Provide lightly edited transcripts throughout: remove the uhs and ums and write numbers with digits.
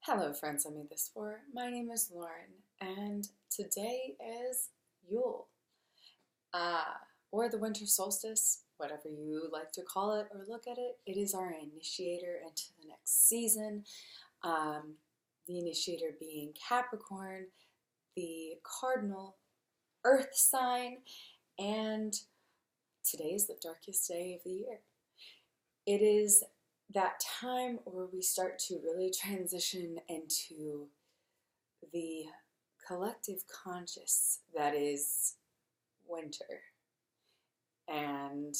Hello friends I made this for. My name is Lauren and today is Yule, or the winter solstice, whatever you like to call it or look at it. It is our initiator into the next season. The initiator being Capricorn, the cardinal earth sign, and today is the darkest day of the year. It is that time where we start to really transition into the collective conscious that is winter. And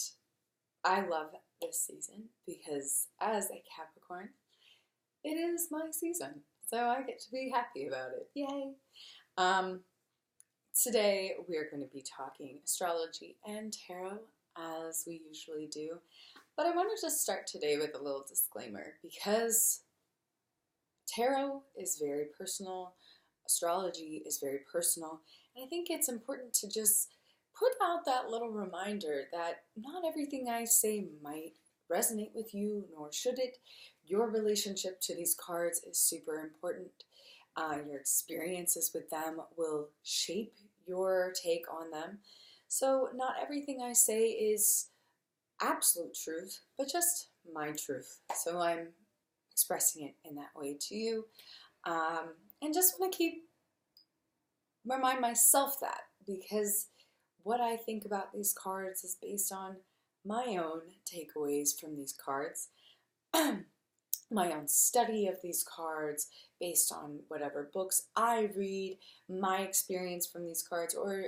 I love this season because as a Capricorn, it is my season. So I get to be happy about it. Yay! Today we are going to be talking astrology and tarot as we usually do. But I wanted to start today with a little disclaimer because tarot is very personal, astrology is very personal, and I think it's important to just put out that little reminder that not everything I say might resonate with you, nor should it. Your relationship to these cards is super important. Your experiences with them will shape your take on them. So not everything I say is absolute truth, but just my truth. So I'm expressing it in that way to you. And just want to remind myself that because what I think about these cards is based on my own takeaways from these cards, my own study of these cards based on whatever books I read, my experience from these cards, or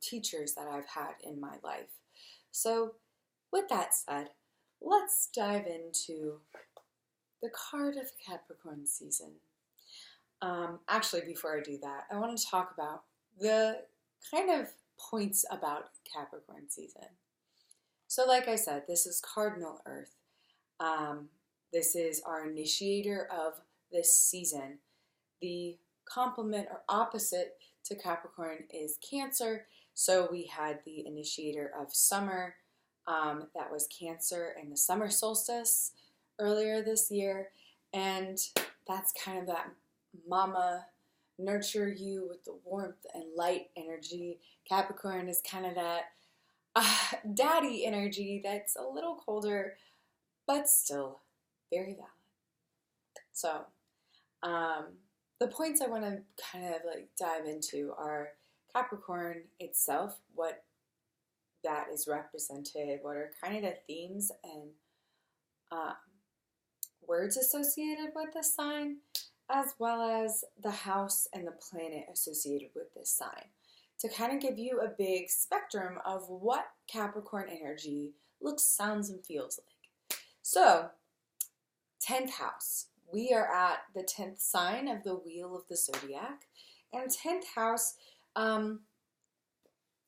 teachers that I've had in my life. So with that said, let's dive into the card of Capricorn season. Actually, before I do that, I want to talk about the kind of points about Capricorn season. So like I said, this is cardinal earth. This is our initiator of this season. The complement or opposite to Capricorn is Cancer. So we had the initiator of summer, that was Cancer and the summer solstice earlier this year. And that's kind of that mama, nurture you with the warmth and light energy. Capricorn is kind of that daddy energy that's a little colder, but still very valid. So the points I want to kind of like dive into are Capricorn itself, what that is represented, what are kind of the themes and words associated with this sign, as well as the house and the planet associated with this sign, to kind of give you a big spectrum of what Capricorn energy looks, sounds, and feels like. So, 10th house. We are at the 10th sign of the wheel of the zodiac, and 10th house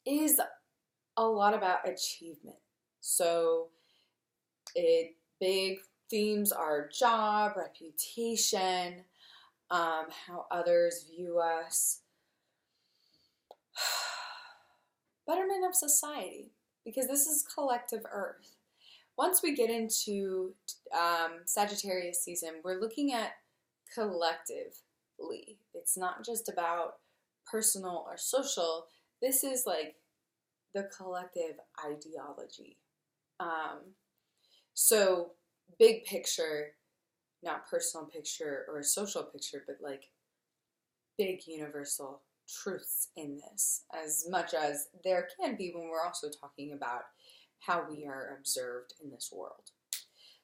is a lot about achievement. So big themes are job, reputation, how others view us, betterment of society, because this is collective earth. Once we get into Sagittarius season, we're looking at collectively. It's not just about personal or social. This is like the collective ideology. So big picture, not personal picture or social picture, but like big universal truths in this, as much as there can be when we're also talking about how we are observed in this world.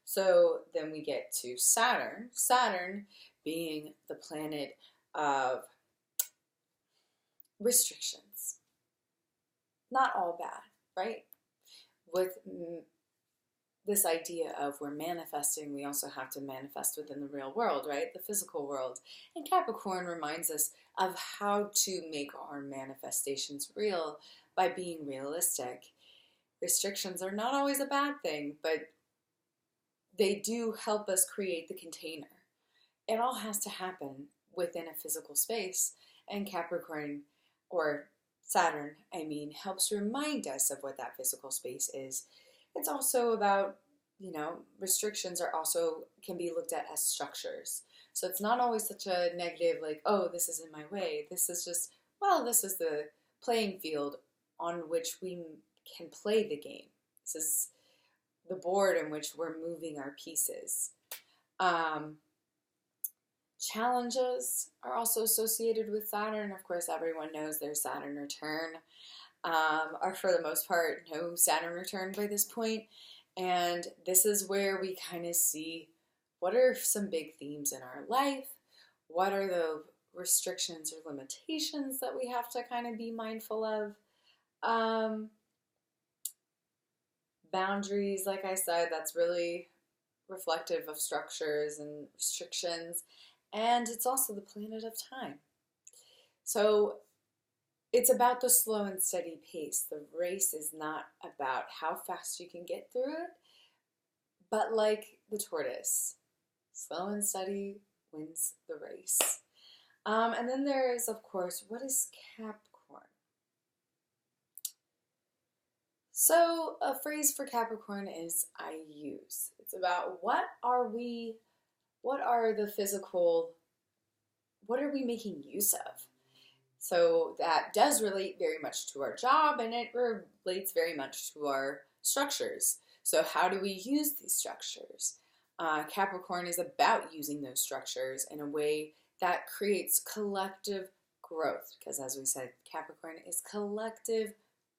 So then we get to Saturn. Saturn being the planet of restrictions. Not all bad, right? With this idea of we're manifesting, we also have to manifest within the real world, right? The physical world. And Capricorn reminds us of how to make our manifestations real by being realistic. Restrictions are not always a bad thing, but they do help us create the container. It all has to happen within a physical space, and Capricorn, or Saturn, helps remind us of what that physical space is. It's also about, restrictions are also can be looked at as structures. So it's not always such a negative, like, oh, this is in my way. This is just, well, this is the playing field on which we can play the game. This is the board in which we're moving our pieces. Challenges are also associated with Saturn. Of course, everyone knows their Saturn return. Or for the most part, no Saturn return by this point. And this is where we kind of see what are some big themes in our life, what are the restrictions or limitations that we have to kind of be mindful of. Boundaries, like I said, that's really reflective of structures and restrictions. And it's also the planet of time. So it's about the slow and steady pace. The race is not about how fast you can get through it, but like the tortoise, slow and steady wins the race. And then there is, of course, what is Capricorn? So a phrase for Capricorn is I use. It's about what are we making use of? So that does relate very much to our job, and it relates very much to our structures. So how do we use these structures? Capricorn is about using those structures in a way that creates collective growth, because as we said, Capricorn is collective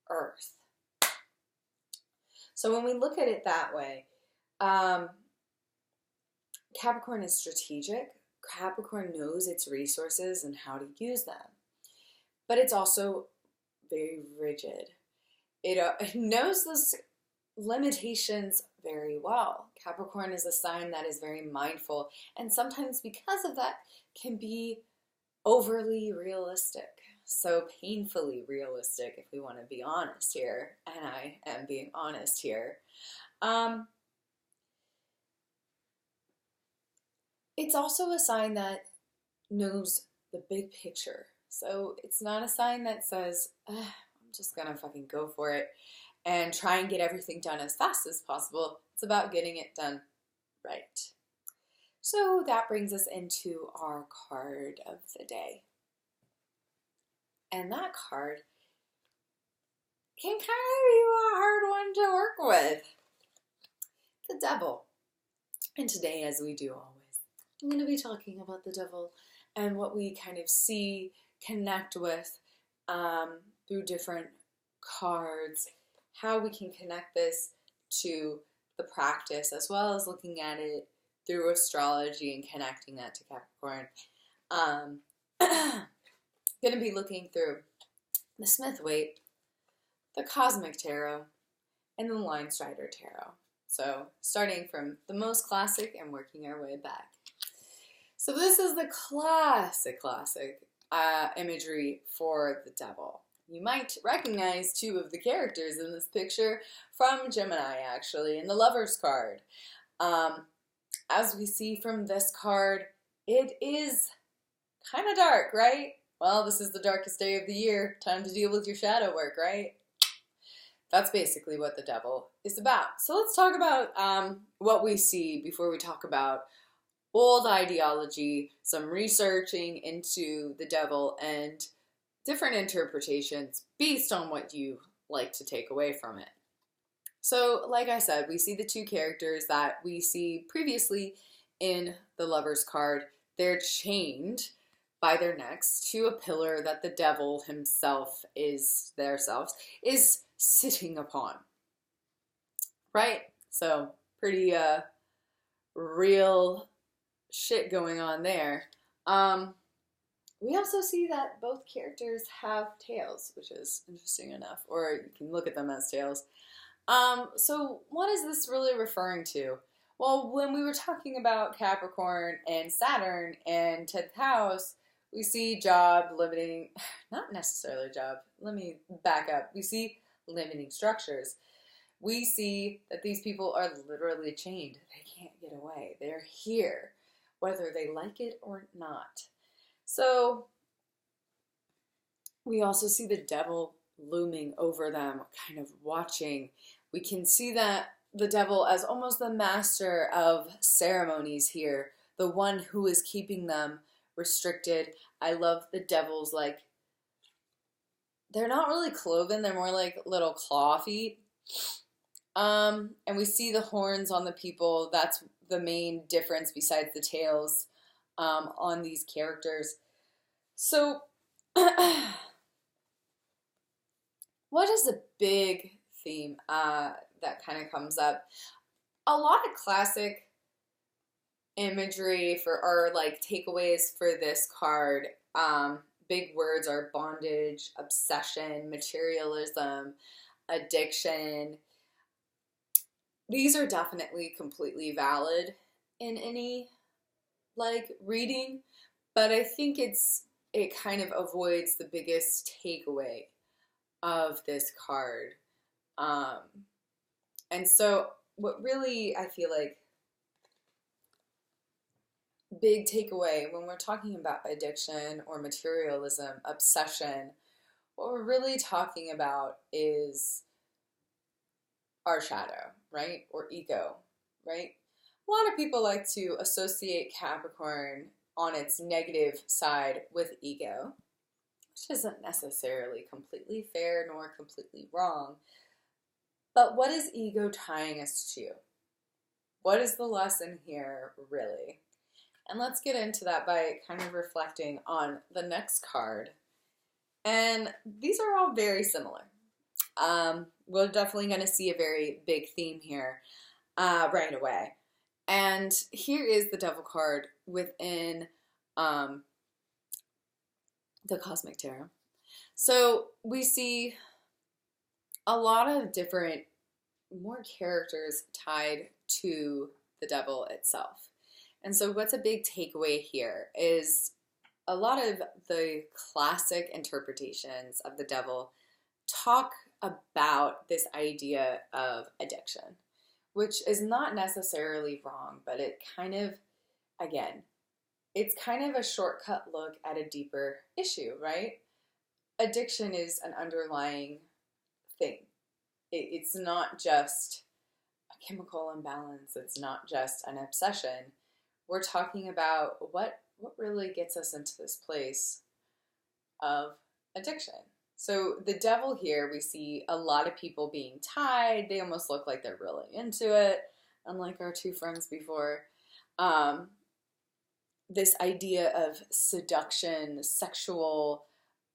earth. So when we look at it that way, Capricorn is strategic. Capricorn knows its resources and how to use them. But it's also very rigid. It knows those limitations very well. Capricorn is a sign that is very mindful, and sometimes because of that can be overly realistic. So painfully realistic, if we want to be honest here, and I am being honest here. It's also a sign that knows the big picture. So it's not a sign that says, I'm just gonna fucking go for it and try and get everything done as fast as possible. It's about getting it done right. So that brings us into our card of the day. And that card can kind of be a hard one to work with. The Devil. And today, as we do always, I'm going to be talking about the Devil and what we kind of see, connect with through different cards, how we can connect this to the practice, as well as looking at it through astrology and connecting that to Capricorn. Going to be looking through the Smith-Waite, the Cosmic Tarot, and the Line Strider Tarot. So starting from the most classic and working our way back. So this is the classic imagery for the Devil. You might recognize two of the characters in this picture from Gemini, actually, in the Lover's card. As we see from this card, it is kind of dark, right? Well, this is the darkest day of the year. Time to deal with your shadow work, right? That's basically what the Devil is about. So let's talk about what we see before we talk about old ideology, some researching into the Devil, and different interpretations based on what you like to take away from it. So, like I said, we see the two characters that we see previously in the Lover's card. They're chained by their necks to a pillar that the Devil himself is sitting upon. Right? So, pretty real shit going on there. We also see that both characters have tails, which is interesting enough, or you can look at them as tails. So what is this really referring to? Well, when we were talking about Capricorn and Saturn and 10th house, we see job limiting, not necessarily job, let me back up. We see limiting structures. We see that these people are literally chained. They can't get away. They're here, whether they like it or not. So we also see the Devil looming over them, kind of watching. We can see that the Devil as almost the master of ceremonies here, the one who is keeping them restricted. I love the devils, like, they're not really cloven, they're more like little claw feet. And we see the horns on the people. That's the main difference besides the tails on these characters. So, what is a big theme that kind of comes up? A lot of classic imagery for or like takeaways for this card. Big words are bondage, obsession, materialism, addiction. These are definitely completely valid in any like reading, but I think it kind of avoids the biggest takeaway of this card. And so what really I feel like big takeaway when we're talking about addiction or materialism, obsession, what we're really talking about is our shadow, right? Or ego, right? A lot of people like to associate Capricorn on its negative side with ego, which isn't necessarily completely fair nor completely wrong. But what is ego tying us to? What is the lesson here, really? And let's get into that by kind of reflecting on the next card. And these are all very similar. We're definitely going to see a very big theme here right away. And here is the Devil card within the Cosmic Tarot. So we see a lot of different, more characters tied to the Devil itself. And so what's a big takeaway here is a lot of the classic interpretations of the Devil talk about this idea of addiction, which is not necessarily wrong, but it kind of, again, it's kind of a shortcut look at a deeper issue, right? Addiction is an underlying thing. It's not just a chemical imbalance. It's not just an obsession. We're talking about what really gets us into this place of addiction. So the Devil here, we see a lot of people being tied. They almost look like they're really into it, unlike our two friends before. This idea of seduction, sexual,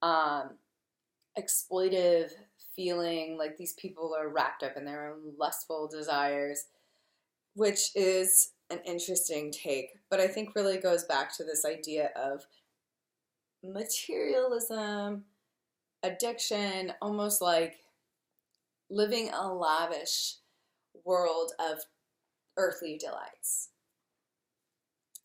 exploitive feeling, like these people are wrapped up in their own lustful desires, which is an interesting take, but I think really goes back to this idea of materialism, addiction, almost like living a lavish world of earthly delights.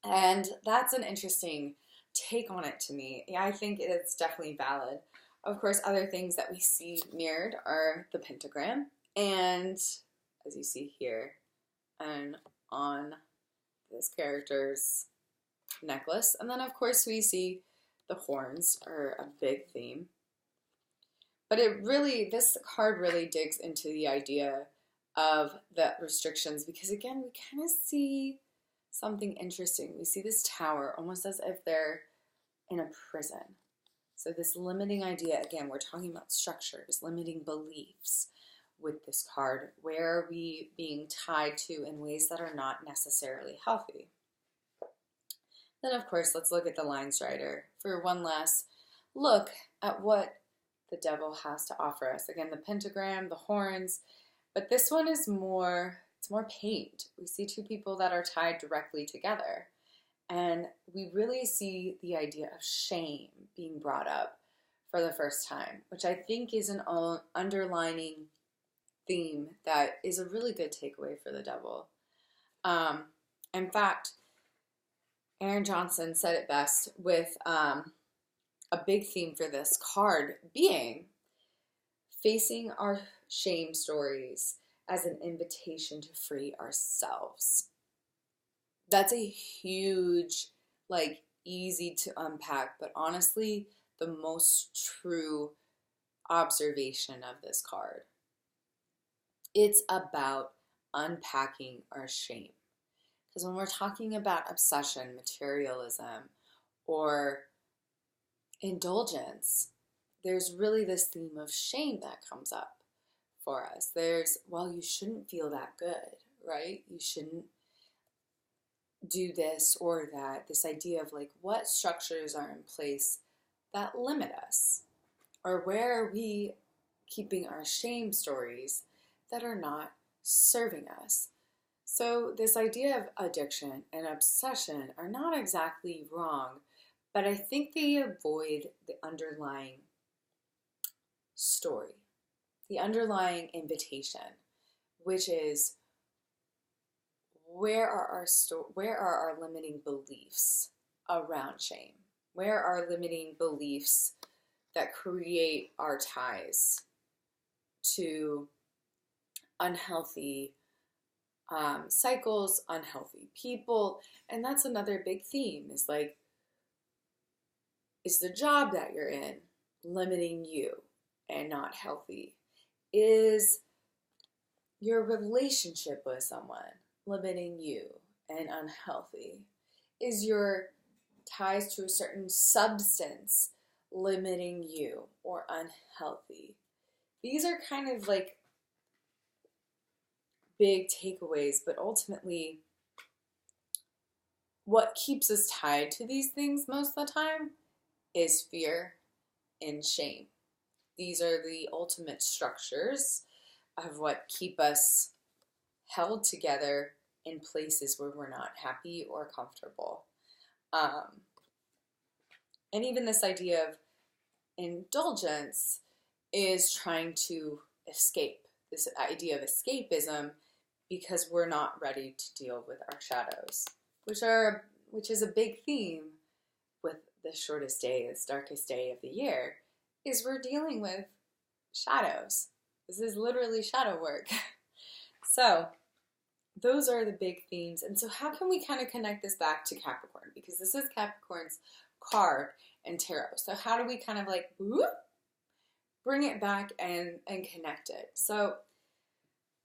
And that's an interesting take on it to me. Yeah, I think it's definitely valid. Of course, other things that we see mirrored are the pentagram, and as you see here, and on this character's necklace. And then, of course, we see the horns are a big theme. But this card really digs into the idea of the restrictions because, again, we kind of see something interesting. We see this tower almost as if they're in a prison. So this limiting idea, again, we're talking about structures, limiting beliefs with this card. Where are we being tied to in ways that are not necessarily healthy? Then, of course, let's look at the Line Strider for one last look at what the Devil has to offer us. Again, the pentagram, the horns, but this one is more, it's more pained. We see two people that are tied directly together. And we really see the idea of shame being brought up for the first time, which I think is an underlining theme that is a really good takeaway for the Devil. In fact, Aaron Johnson said it best with a big theme for this card being facing our shame stories as an invitation to free ourselves. That's a huge, like, easy to unpack, but honestly, the most true observation of this card. It's about unpacking our shame. Because when we're talking about obsession, materialism, or indulgence, there's really this theme of shame that comes up for us. There's, well, you shouldn't feel that good, right? You shouldn't do this or that. This idea of like, what structures are in place that limit us? Or where are we keeping our shame stories that are not serving us? So this idea of addiction and obsession are not exactly wrong, but I think they avoid the underlying story, the underlying invitation, which is where are our limiting beliefs around shame? Where are limiting beliefs that create our ties to unhealthy cycles, unhealthy people? And that's another big theme, is like, is the job that you're in limiting you and not healthy? Is your relationship with someone limiting you and unhealthy? Is your ties to a certain substance limiting you or unhealthy? These are kind of like big takeaways, but ultimately what keeps us tied to these things most of the time is fear and shame. These are the ultimate structures of what keep us held together in places where we're not happy or comfortable. And even this idea of indulgence is trying to escape, this idea of escapism, because we're not ready to deal with our shadows, which is a big theme with the shortest day, this darkest day of the year, is we're dealing with shadows. This is literally shadow work. So those are the big themes. And so how can we kind of connect this back to Capricorn? Because this is Capricorn's card and tarot. So how do we kind of like bring it back and connect it? So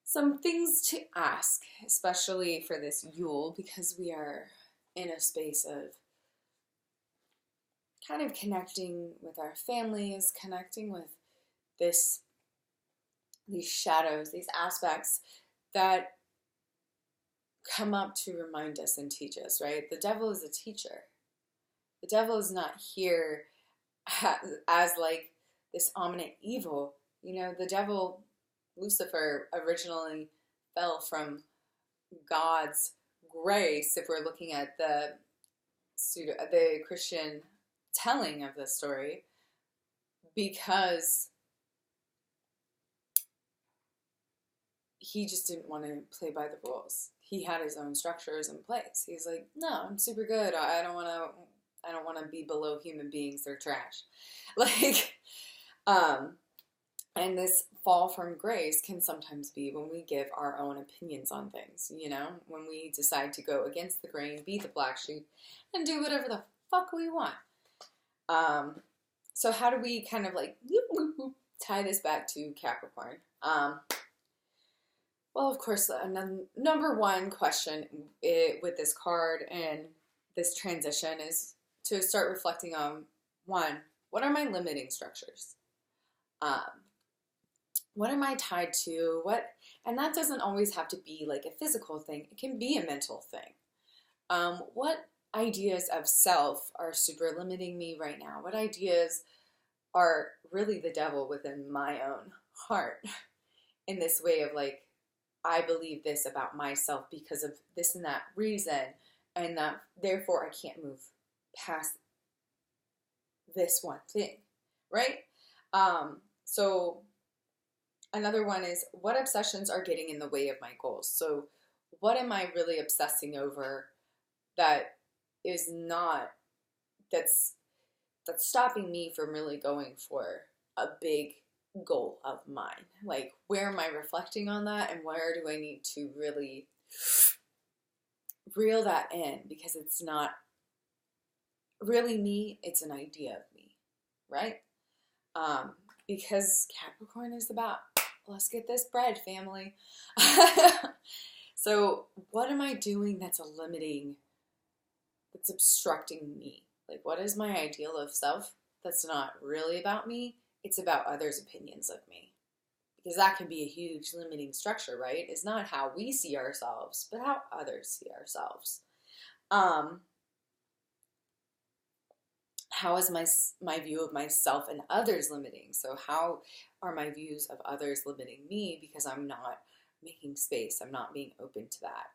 some things to ask, especially for this Yule, because we are in a space of kind of connecting with our families, connecting with these shadows, these aspects that come up to remind us and teach us, right? The devil is a teacher. The devil is not here as like this ominous evil. You know, the devil, Lucifer, originally fell from God's grace, if we're looking at the Christian telling of the story, because he just didn't want to play by the rules. He had his own structures in place. He's like, no, I'm super good. I don't want to be below human beings. They're trash. Like, and this fall from grace can sometimes be when we give our own opinions on things, you know, when we decide to go against the grain, be the black sheep, and do whatever the fuck we want. So how do we kind of like tie this back to Capricorn? Well, of course, number one question with this card and this transition is to start reflecting on, one, what are my limiting structures? What am I tied to? And that doesn't always have to be like a physical thing. It can be a mental thing. What ideas of self are super limiting me right now? What ideas are really the devil within my own heart in this way of like, I believe this about myself because of this and that reason, and that therefore I can't move past this one thing, right? So another one is, what obsessions are getting in the way of my goals? So what am I really obsessing over that is not, that's stopping me from really going for a big goal of mine? Like, where am I reflecting on that, and where do I need to really reel that in? Because it's not really me, it's an idea of me, right? Because Capricorn is about, let's get this bread, family. So what am I doing that's that's obstructing me? Like, what is my ideal of self that's not really about me? It's about others' opinions of me. Because that can be a huge limiting structure, right? It's not how we see ourselves, but how others see ourselves. How is my view of myself and others limiting? So how are my views of others limiting me because I'm not making space? I'm not being open to that.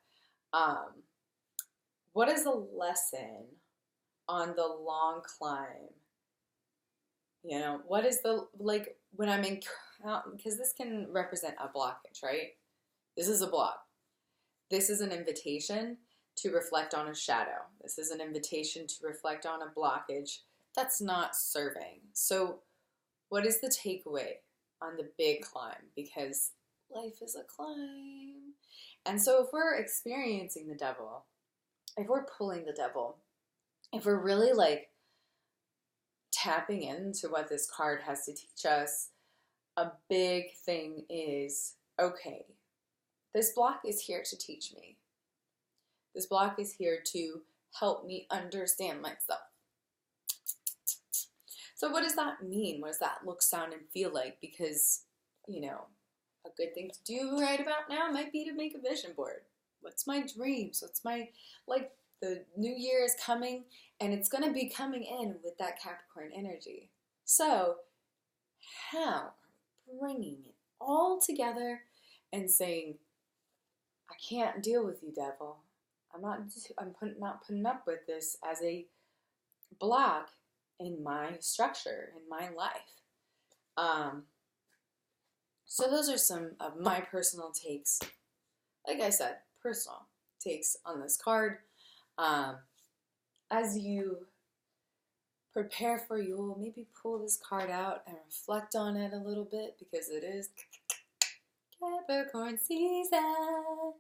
What is the lesson on the long climb? You know, what is the, like, when I'm in, because this can represent a blockage, right? This is a block. This is an invitation to reflect on a shadow. This is an invitation to reflect on a blockage that's not serving. So what is the takeaway on the big climb? Because life is a climb. And so if we're experiencing the devil, if we're pulling the devil, if we're really like tapping into what this card has to teach us, a big thing is, okay, this block is here to teach me. This block is here to help me understand myself. So what does that mean? What does that look, sound, and feel like? Because, you know, a good thing to do right about now might be to make a vision board. What's my dreams? What's my, like, the new year is coming, and it's going to be coming in with that Capricorn energy. So how are we bringing it all together and saying, I can't deal with you, devil. I'm not putting up with this as a block in my structure, in my life. So those are some of my personal takes. Like I said, personal takes on this card. As you prepare for Yule, maybe pull this card out and reflect on it a little bit, because it is Capricorn season.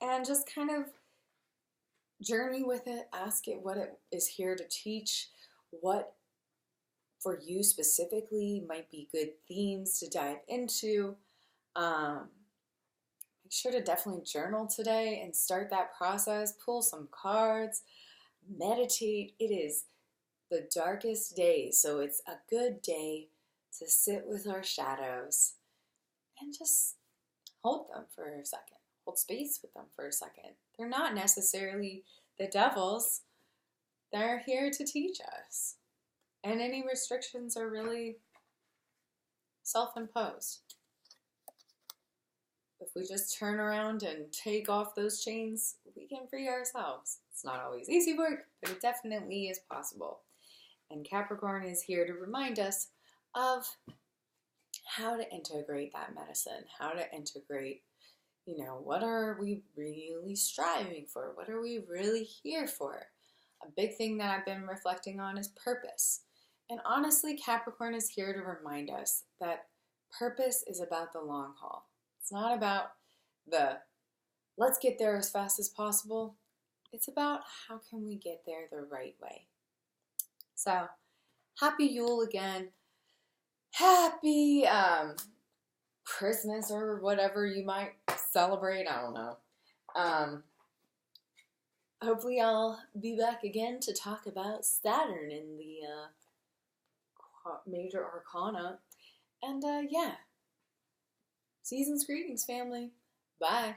And just kind of journey with it, ask it what it is here to teach, what for you specifically might be good themes to dive into. Make sure to definitely journal today and start that process. Pull some cards, meditate. It is the darkest day, so it's a good day to sit with our shadows and just hold them for a second. Hold space with them for a second. They're not necessarily the devils. They're here to teach us. And any restrictions are really self-imposed. If we just turn around and take off those chains, we can free ourselves. It's not always easy work, but it definitely is possible. And Capricorn is here to remind us of how to integrate that medicine, how to integrate, you know, what are we really striving for? What are we really here for? A big thing that I've been reflecting on is purpose. And honestly, Capricorn is here to remind us that purpose is about the long haul. It's not about the let's get there as fast as possible. It's about how can we get there the right way. So, happy Yule again. Happy Christmas or whatever you might celebrate. I don't know. Hopefully I'll be back again to talk about Saturn in the major arcana. And yeah, season's greetings, family. Bye.